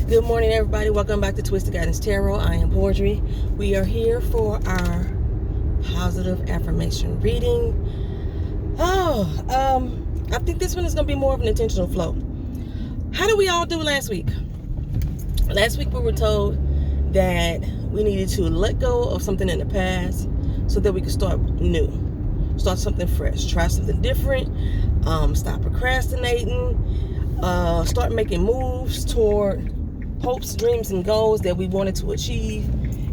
Good morning, everybody. Welcome back to Twisted Guidance Tarot. I am Audrey. We are here for our positive affirmation reading. I think this one is going to be more of an intentional flow. How did we all do last week? Last week we were told that we needed to let go of something in the past so that we could start new, start something fresh, try something different, stop procrastinating, start making moves toward hopes, dreams, and goals that we wanted to achieve,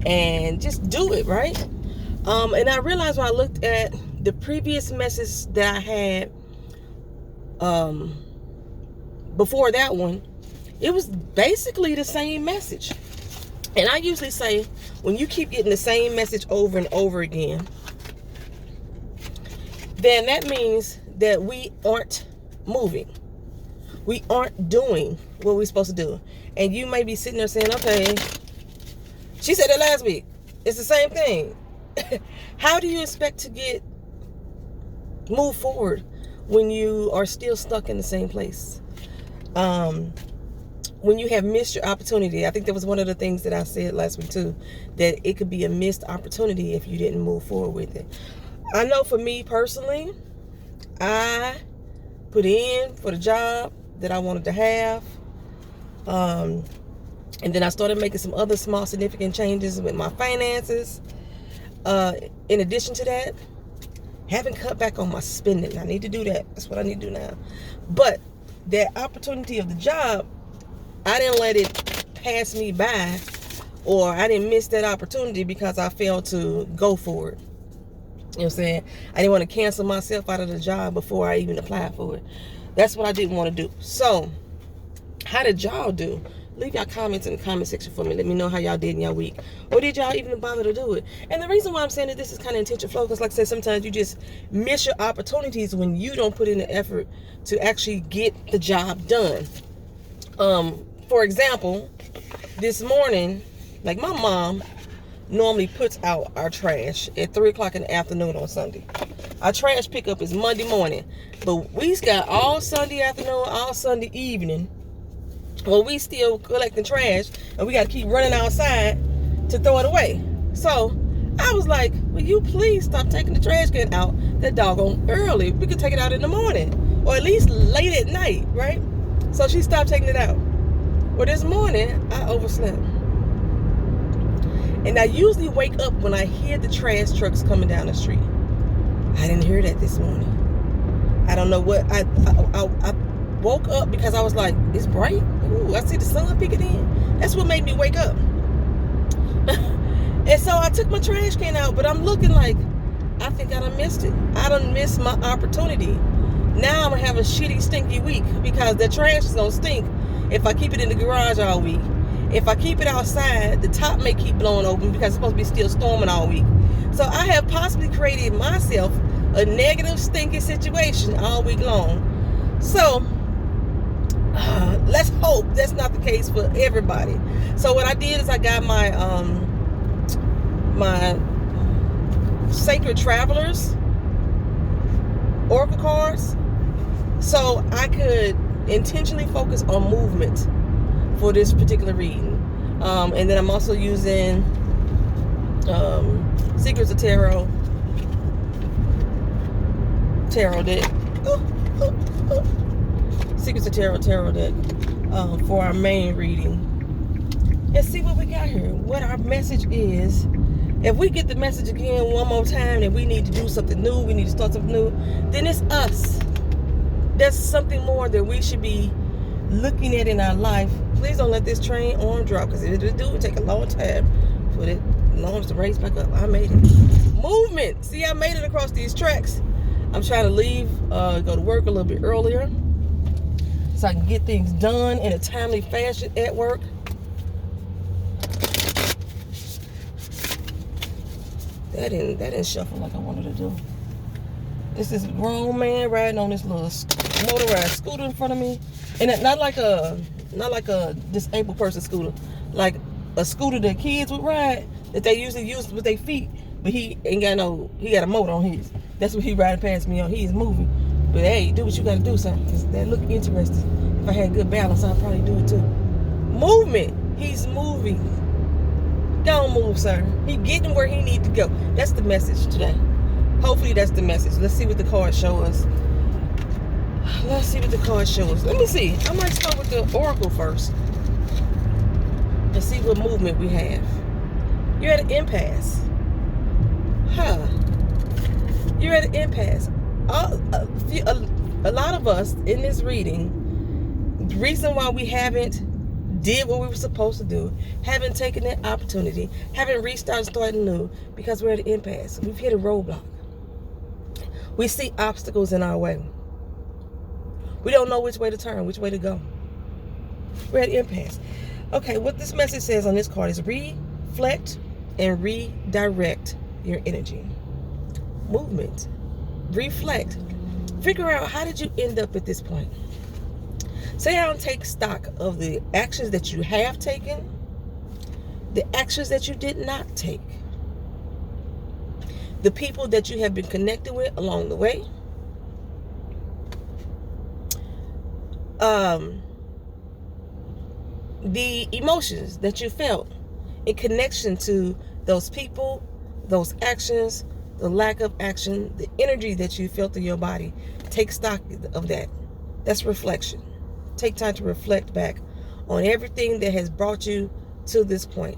and just do it, right? And I realized when I looked at the previous message that I had before that one, it was basically the same message. And I usually say, when you keep getting the same message over and over again, then that means that we aren't moving. We aren't doing what we're supposed to do. And you may be sitting there saying, okay, she said it last week. It's the same thing. How do you expect to move forward when you are still stuck in the same place? When you have missed your opportunity. I think that was one of the things that I said last week too, that it could be a missed opportunity if you didn't move forward with it. I know for me personally, I put in for the job that I wanted to have. And then I started making some other small significant changes with my finances. In addition to that, haven't cut back on my spending. I need to do that. That's what I need to do now. But that opportunity of the job, I didn't let it pass me by, or I didn't miss that opportunity because I failed to go for it. You know what I'm saying? I didn't want to cancel myself out of the job before I even applied for it. That's what I didn't want to do. So, how did y'all do? Leave y'all comments in the comment section for me. Let me know how y'all did in y'all week. Or did y'all even bother to do it? And the reason why I'm saying that this is kind of intentional flow, because like I said, sometimes you just miss your opportunities when you don't put in the effort to actually get the job done. For example, this morning, like my mom normally puts out our trash at 3 o'clock in the afternoon on Sunday. Our trash pickup is Monday morning. But we've got all Sunday afternoon, all Sunday evening. Well, we still collecting trash, and we got to keep running outside to throw it away. So I was like, will you please stop taking the trash can out that doggone early? We could take it out in the morning, or at least late at night, right? So she stopped taking it out. Well, this morning, I overslept. And I usually wake up when I hear the trash trucks coming down the street. I didn't hear that this morning. I don't know what, I woke up because I was like, it's bright. Ooh, I see the sun peeking in. That's what made me wake up. And so I took my trash can out, but I'm looking like, I think I done missed it. I done missed my opportunity. Now I'm going to have a shitty, stinky week because the trash is going to stink if I keep it in the garage all week. If I keep it outside, the top may keep blowing open because it's supposed to be still storming all week. So I have possibly created myself a negative, stinky situation all week long. So let's hope that's not the case for everybody. So what I did is I got my my Sacred Travelers Oracle cards, so I could intentionally focus on movement for this particular reading. And then I'm also using Secrets of Tarot deck. Secrets of Tarot deck for our main reading. Let's see what we got here. What our message is. If we get the message again one more time that we need to do something new, we need to start something new, then it's us. There's something more that we should be looking at in our life. Please don't let this train arm drop, because if it do, it take a long time for it arms to raise back up. I made it. Movement. See, I made it across these tracks. I'm trying to leave, go to work a little bit earlier so I can get things done in a timely fashion at work. That didn't shuffle like I wanted to do. This is a grown man riding on this little motorized scooter in front of me, and not like a disabled person scooter, like a scooter that kids would ride that they usually use with their feet. But he got a motor on his. That's what he riding past me on. He's moving. But hey, do what you gotta do, son. Cause that look interesting. If I had good balance, I'd probably do it too. Movement. He's moving. Don't move, sir. He getting where he need to go. That's the message today. Hopefully that's the message. Let's see what the cards show us. Let's see what the cards show us. Let me see. I might start with the oracle first. And see what movement we have. You're at an impasse. You're at an impasse. A lot of us in this reading, the reason why we haven't did what we were supposed to do, haven't taken that opportunity, haven't restarted, started new, because we're at an impasse. We've hit a roadblock. We see obstacles in our way. We don't know which way to turn, which way to go. We're at an impasse. Okay, what this message says on this card is reflect and redirect your energy. Movement. Reflect. Figure out, how did you end up at this point? Sit down and take stock of the actions that you have taken, the actions that you did not take, the people that you have been connected with along the way, the emotions that you felt in connection to those people, those actions, the lack of action, the energy that you felt in your body. Take stock of that. That's reflection. Take time to reflect back on everything that has brought you to this point.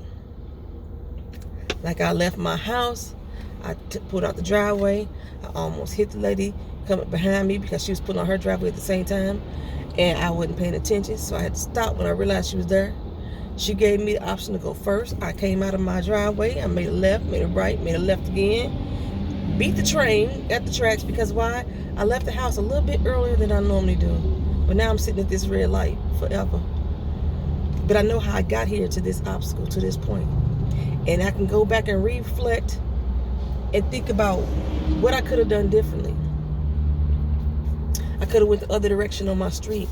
Like, I left my house, I pulled out the driveway, I almost hit the lady coming behind me because she was pulling on her driveway at the same time, and I wasn't paying attention, so I had to stop when I realized she was there. She gave me the option to go first. I came out of my driveway, I made a left, made a right, made a left again, beat the train at the tracks, because why? I left the house a little bit earlier than I normally do. But now I'm sitting at this red light forever. But I know how I got here to this obstacle, to this point. And I can go back and reflect and think about what I could have done differently. I could have went the other direction on my street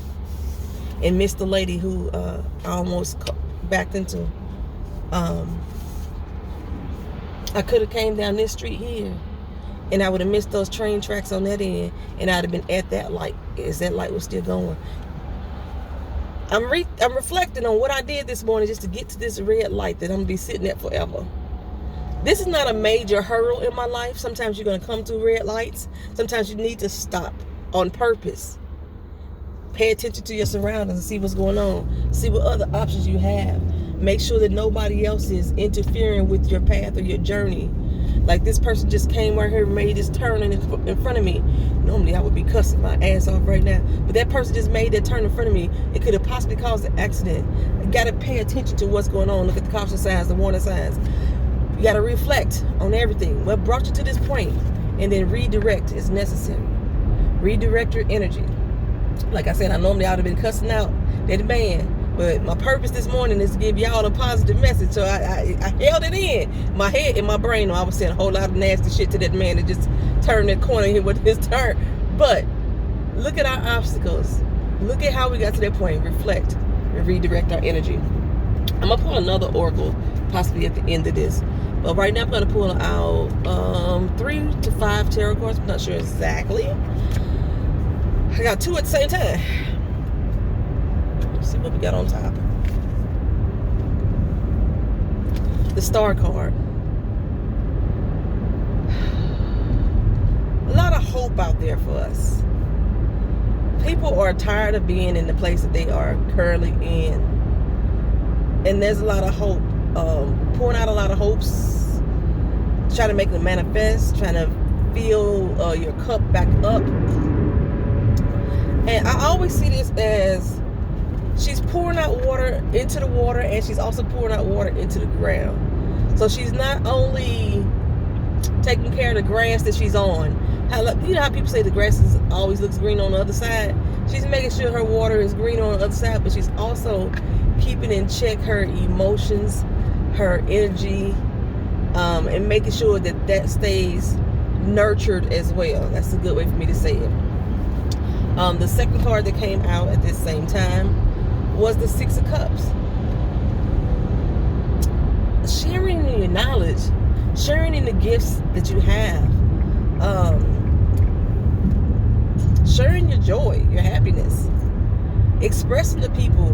and missed the lady who I almost backed into. I could have came down this street here, and I would have missed those train tracks on that end, and I'd have been at that light as that light was still going. I'm reflecting on what I did this morning just to get to this red light that I'm going to be sitting at forever. This is not a major hurdle in my life. Sometimes you're going to come through red lights. Sometimes you need to stop on purpose. Pay attention to your surroundings and see what's going on. See what other options you have. Make sure that nobody else is interfering with your path or your journey. Like, this person just came right here and made this turn in front of me. Normally I would be cussing my ass off right now, but that person just made that turn in front of me. It could have possibly caused an accident. You got to pay attention to what's going on. Look at the caution signs, the warning signs. You got to reflect on everything. What brought you to this point, and then redirect as necessary. Redirect your energy. Like I said, I normally I would have been cussing out that man. But my purpose this morning is to give y'all a positive message. So I held it in my head and my brain. I was saying a whole lot of nasty shit to that man that just turned that corner here with his turn. But look at our obstacles. Look at how we got to that point. Reflect and redirect our energy. I'm going to pull another oracle possibly at the end of this. But right now I'm going to pull out 3 to 5 tarot cards. I'm not sure exactly. I got 2 at the same time. See what we got on top. The Star card. A lot of hope out there for us. People are tired of being in the place that they are currently in. And there's a lot of hope. Pouring out a lot of hopes. Trying to make them manifest. Trying to fill your cup back up. And I always see this as she's pouring out water into the water, and she's also pouring out water into the ground. So she's not only taking care of the grass that she's on. You know how people say the grass always looks green on the other side? She's making sure her water is green on the other side, but she's also keeping in check her emotions, her energy, and making sure that that stays nurtured as well. That's a good way for me to say it. The second card that came out at this same time was the 6 of Cups. Sharing in your knowledge, sharing in the gifts that you have, sharing your joy, your happiness, expressing to people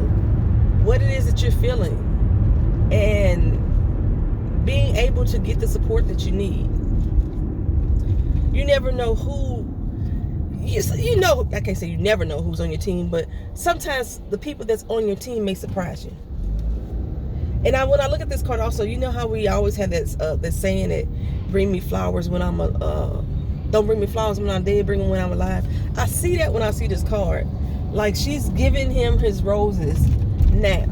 what it is that you're feeling, and being able to get the support that you need. You never know who, you know, I can't say you never know who's on your team, but sometimes the people that's on your team may surprise you. And when I look at this card also, you know how we always have that saying that bring me flowers when I'm don't bring me flowers when I'm dead, bring them when I'm alive. I see that when I see this card. Like, she's giving him his roses now,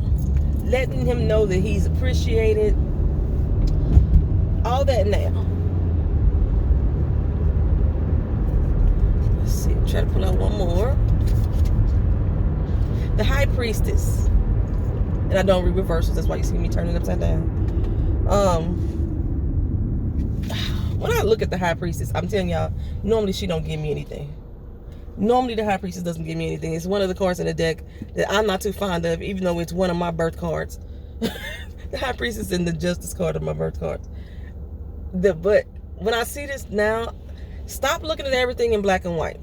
letting him know that he's appreciated, all that now. Let's see, try to pull out one more. The High Priestess. And I don't read reversals, that's why you see me turning upside down. When I look at the High Priestess, I'm telling y'all, normally she don't give me anything. Normally the High Priestess doesn't give me anything. It's one of the cards in the deck that I'm not too fond of, even though it's one of my birth cards. The High Priestess and the Justice card are my birth cards. But when I see this now, stop looking at everything in black and white.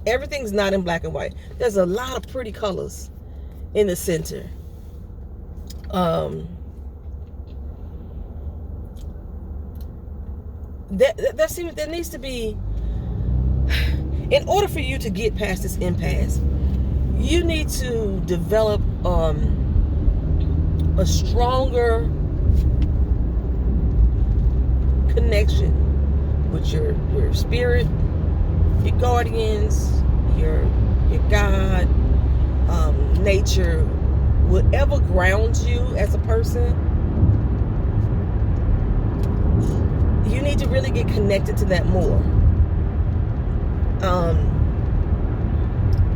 Everything's not in black and white. There's a lot of pretty colors in the center. There needs to be, in order for you to get past this impasse, you need to develop a stronger connection with your spirit, your guardians, your God, nature, whatever grounds you as a person. You need to really get connected to that more.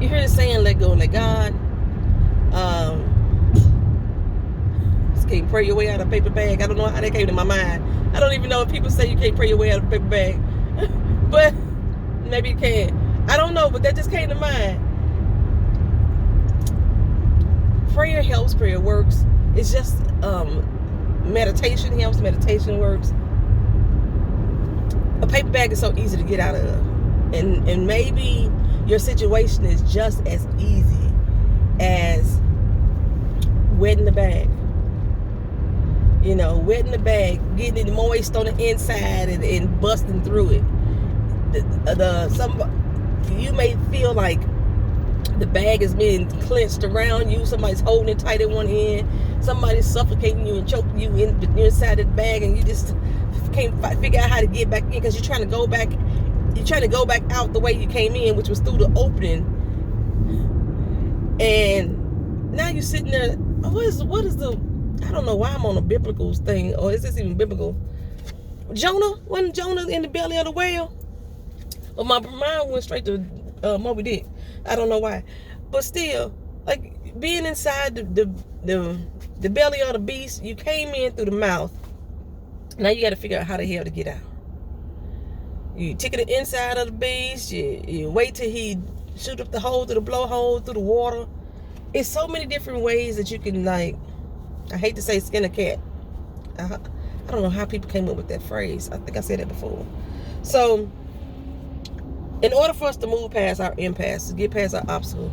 You hear the saying, let go, let God. Can't pray your way out of a paper bag. I don't know how that came to my mind. I don't even know if people say you can't pray your way out of a paper bag. But maybe you can. I don't know, but that just came to mind. Prayer helps, prayer works. It's just meditation helps, meditation works. A paper bag is so easy to get out of. And maybe your situation is just as easy as wetting the bag. You know, wetting the bag, getting it moist on the inside and busting through it. You may feel like the bag is being clenched around you. Somebody's holding it tight at one end. Somebody's suffocating you and choking you inside the bag, and you just can't figure out how to get back in because you're trying to go back. You're trying to go back out the way you came in, which was through the opening. And now you're sitting there. What is the? I don't know why I'm on a biblical thing, or is this even biblical? Wasn't Jonah in the belly of the whale? Well, my mind went straight to Moby Dick. I don't know why, but still, like being inside the belly of the beast, you came in through the mouth. Now you got to figure out how the hell to get out. You tickle the inside of the beast. You wait till he shoot up the hole through the blowhole through the water. It's so many different ways that you can, like, I hate to say skin a cat. I don't know how people came up with that phrase. I think I said that before. So, in order for us to move past our impasse, to get past our obstacle,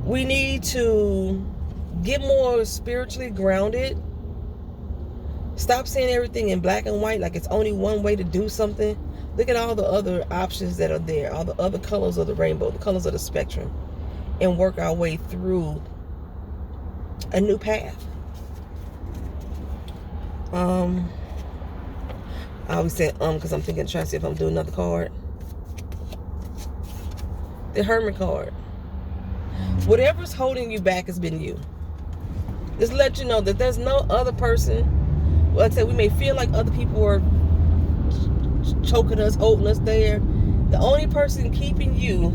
we need to get more spiritually grounded. Stop seeing everything in black and white like it's only one way to do something. Look at all the other options that are there, all the other colors of the rainbow, the colors of the spectrum, and work our way through a new path. I always say because I'm trying to see if I'm doing another card. The Hermit card. Whatever's holding you back has been you. Just let you know that there's no other person. Like I said, we may feel like other people are choking us, holding us there. The only person keeping you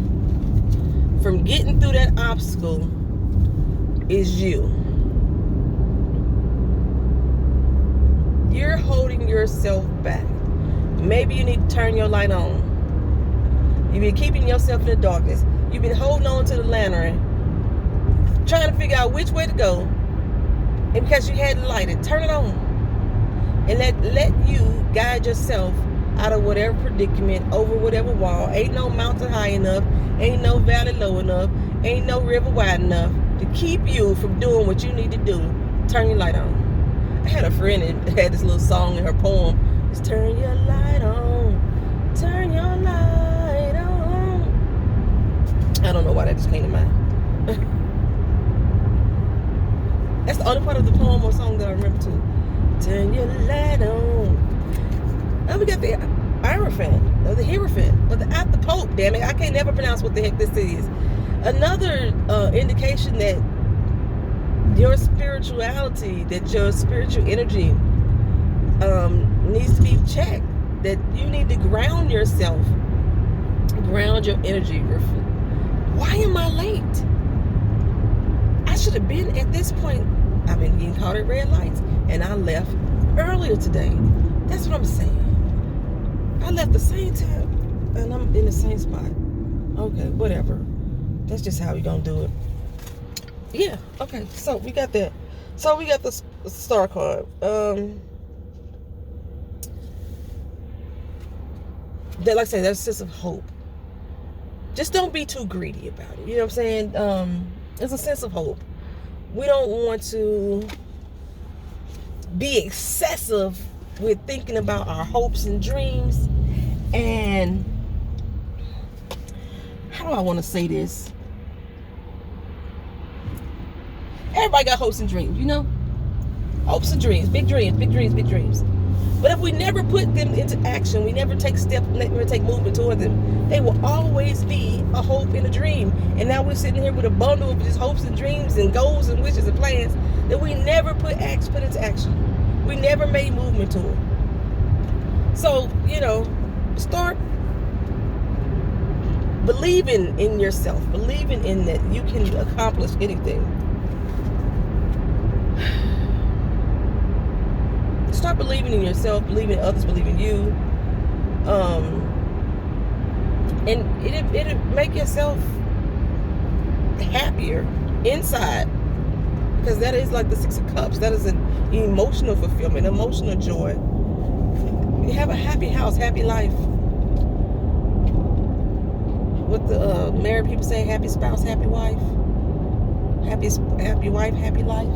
from getting through that obstacle is you. You're holding yourself back. Maybe you need to turn your light on. You've been keeping yourself in the darkness. You've been holding on to the lantern, trying to figure out which way to go. And because you hadn't lighted, turn it on. And let you guide yourself out of whatever predicament, over whatever wall. Ain't no mountain high enough. Ain't no valley low enough. Ain't no river wide enough. to keep you from doing what you need to do, turn your light on. I had a friend that had this little song in her poem. It's turn your light on. Turn your light on. I don't know why that just came to mind. That's the only part of the poem or song that I remember too. Turn your light on. Now we got the Hierophant, or the Hierophant, or the Pope, damn it. I can't never pronounce what the heck this is. Another indication that your spirituality, that your spiritual energy needs to be checked. That you need to ground yourself, ground your energy. Why am I late? I should have been at this point. I've been getting caught at red lights, and I left earlier today. That's what I'm saying. I left the same time, and I'm in the same spot. Okay, whatever. That's just how we gonna do it. Yeah, okay, so we got that. So we got the star card. That, like I said, there's a sense of hope. Just don't be too greedy about it. You know what I'm saying? There's a sense of hope. We don't want to be excessive with thinking about our hopes and dreams. And how do I want to say this? Everybody got hopes and dreams, you know? Hopes and dreams, big dreams, big dreams, big dreams. But if we never put them into action, we never take steps, never take movement toward them, they will always be a hope and a dream. And now we're sitting here with a bundle of just hopes and dreams and goals and wishes and plans that we never put into action. We never made movement toward. So, you know, start believing in yourself, believing in that you can accomplish anything. Start believing in yourself, believing in others, believing in you. And it'll make yourself happier inside. Because that is like the Six of Cups. That is an emotional fulfillment, emotional joy. You have a happy house, happy life. What the married people say, happy spouse, happy wife. Happy wife, happy life.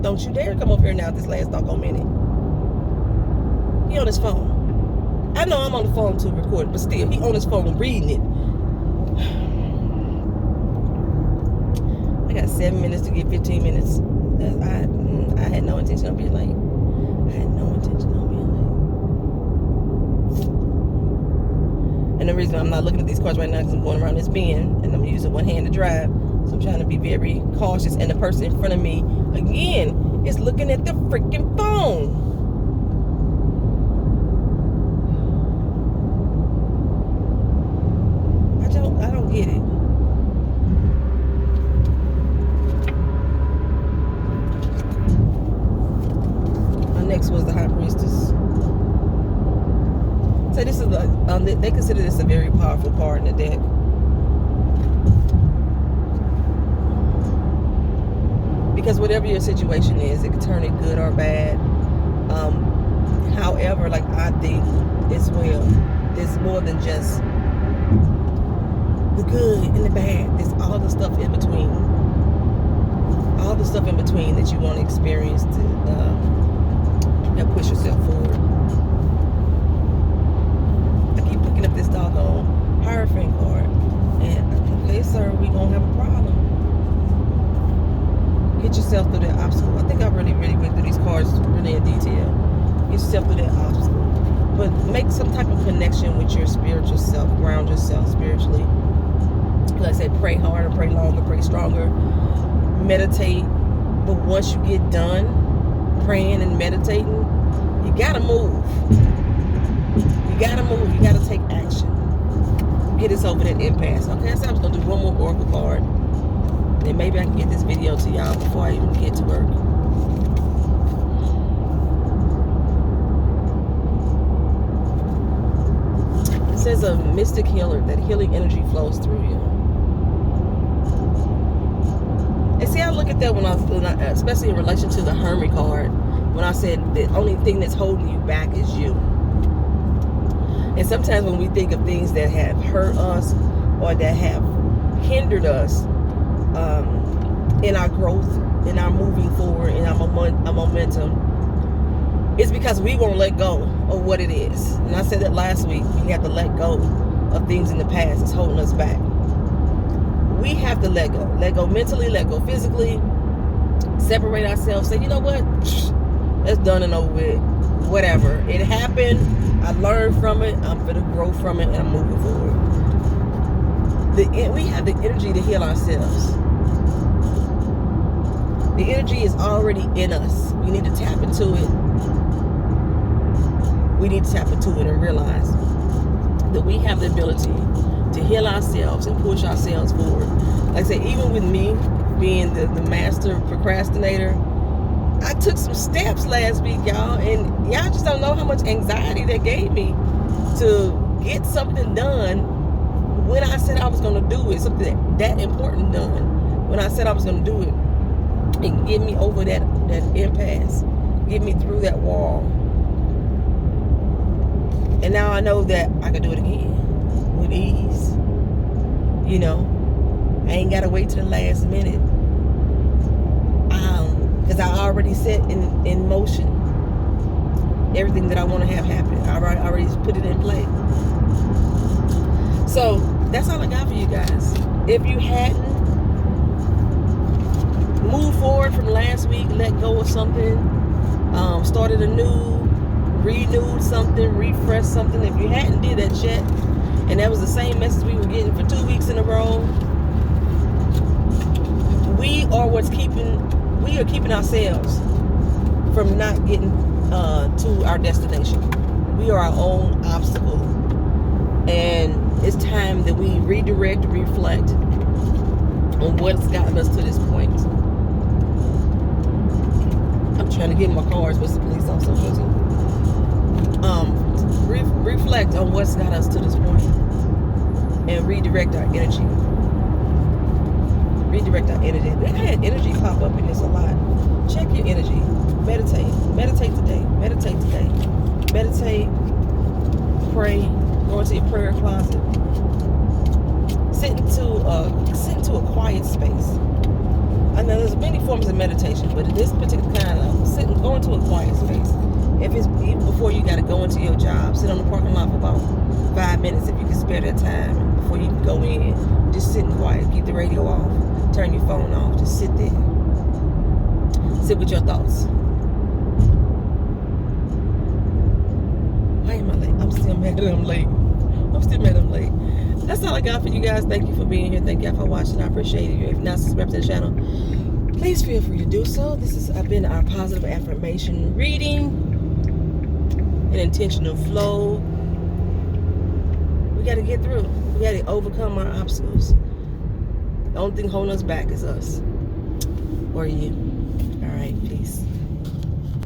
Don't you dare come up here now this last doggone minute. He on his phone. I know I'm on the phone to record, but still, he on his phone reading it. I got 7 minutes to get 15 minutes. I had no intention of being late. I had no intention of being late. And the reason I'm not looking at these cards right now is I'm going around this bend, and I'm using one hand to drive. So I'm trying to be very cautious. And the person in front of me, again, is looking at the freaking phone. I don't get it. My next was the High Priestess. So this is they consider this a very powerful card in the deck. Because whatever your situation is, it can turn it good or bad. However, like I think as well, there's more than just the good and the bad. There's all the stuff in between. All the stuff in between that you want to experience to help push yourself forward. I keep picking up this doggone Hierophant card. And, okay, sir, we going to have a problem. Get yourself through that obstacle. I think I really went through these cards really in detail. Get yourself through that obstacle. But make some type of connection with your spiritual self. Ground yourself spiritually. Like I said, pray harder, pray longer, pray stronger. Meditate. But once you get done praying and meditating, you gotta move. You gotta move. You gotta take action. Get us over that impasse. Okay, so I was gonna do one more oracle card. Then maybe I can get this video to y'all before I even get to work. It says a mystic healer, that healing energy flows through you. And see, I look at that when I especially in relation to the Hermit card, when I said the only thing that's holding you back is you. And sometimes when we think of things that have hurt us, or that have hindered us in our growth, in our moving forward, in our momentum, it's because we won't let go of what it is. And I said that last week. We have to let go of things in the past that's holding us back. We have to let go. Let go mentally, let go physically. Separate ourselves. Say, you know what? That's done and over with. Whatever. It happened. I learned from it. I'm going to grow from it, and I'm moving forward. We have the energy to heal ourselves. The energy is already in us. We need to tap into it. We need to tap into it and realize that we have the ability to heal ourselves and push ourselves forward. Like I said, even with me being the master procrastinator, I took some steps last week, y'all, and y'all just don't know how much anxiety that gave me to get something done when I said I was going to do it, something that important done when I said I was going to do it, and get me over that impasse, get me through that wall. And now I know that I can do it again with ease. You know, I ain't got to wait till the last minute. Because I already set in motion everything that I want to have happen. I already put it in play. So that's all I got for you guys. If you hadn't moved forward from last week, let go of something, started anew, renewed something, refreshed something. If you hadn't did that yet, and that was the same message we were getting for 2 weeks in a row, we are keeping ourselves from not getting to our destination. We are our own obstacle, and it's time that we redirect, reflect on what's gotten us to this point. I'm trying to get in my cars, but the police also go too. Reflect on what's got us to this point and redirect our energy. Redirect our energy. I had energy pop up in this a lot. Check your energy. Meditate. Meditate today. Meditate today. Meditate. Pray. Go into your prayer closet. Sit into a quiet space. I know there's many forms of meditation, but in this particular kind of go into a quiet space. If it's even before you got to go into your job, sit on the parking lot for about 5 minutes if you can spare that time before you go in. Just sit quiet. Keep the radio off. Turn your phone off. Just sit there. Sit with your thoughts. Why am I late? I'm still mad that I'm late. That's all I got for you guys. Thank you for being here. Thank you for watching. I appreciate it. If you're not subscribed to the channel, please feel free to do so. This has been our positive affirmation reading. An intentional flow. We got to get through. We got to overcome our obstacles. The only thing holding us back is us or you. All right, peace.